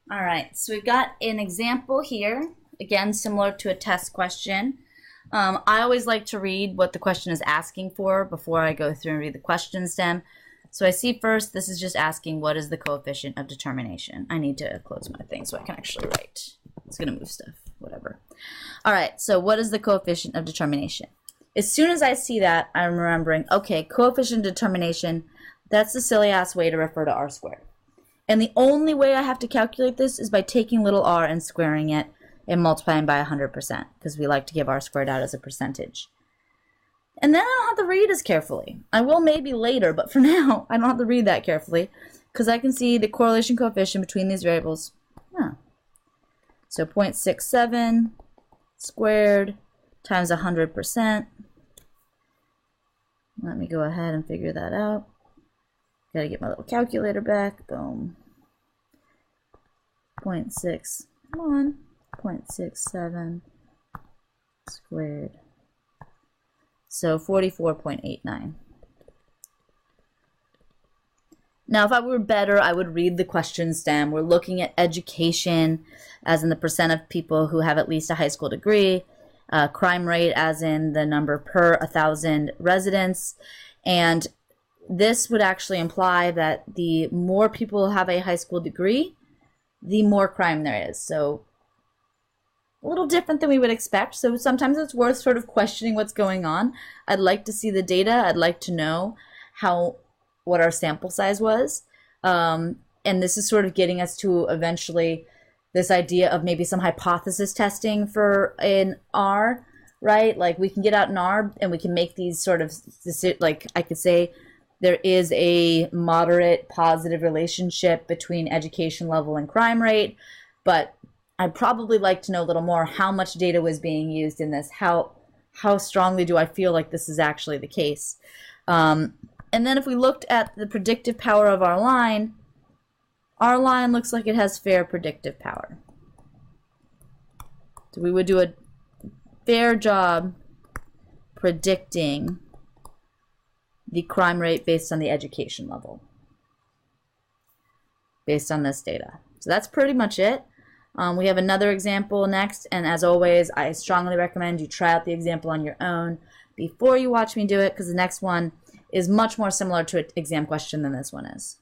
All right, so we've got an example here, again, similar to a test question. I always like to read what the question is asking for before I go through and read the question stem. So I see first, this is just asking what is the coefficient of determination. I need to close my thing so I can actually write. It's going to move stuff, whatever. All right, so what is the coefficient of determination? As soon as I see that, I'm remembering, okay, coefficient of determination, that's the silly-ass way to refer to r squared. And the only way I have to calculate this is by taking little r and squaring it and multiplying by 100%, because we like to give r squared out as a percentage. And then I don't have to read as carefully. I will maybe later, but for now, I don't have to read that carefully, because I can see the correlation coefficient between these variables. So 0.67 squared times 100%. Let me go ahead and figure that out. Gotta get my little calculator back. Boom. 0.61, 0.67 squared. So 44.89. Now, if I were better, I would read the question stem. We're looking at education, as in the percent of people who have at least a high school degree, crime rate, as in the number per 1,000 residents, and this would actually imply that the more people have a high school degree, the more crime there is. So a little different than we would expect. So sometimes it's worth sort of questioning what's going on. I'd like to see the data. I'd like to know what our sample size was. And this is sort of getting us to eventually this idea of maybe some hypothesis testing for an R, right? Like we can get out an R and we can make these sort of, like I could say, there is a moderate positive relationship between education level and crime rate, but I'd probably like to know a little more how much data was being used in this. How strongly do I feel like this is actually the case? And then if we looked at the predictive power of our line looks like it has fair predictive power. So we would do a fair job predicting the crime rate based on the education level, based on this data. So that's pretty much it. We have another example next, and as always, I strongly recommend you try out the example on your own before you watch me do it, because the next one is much more similar to an exam question than this one is.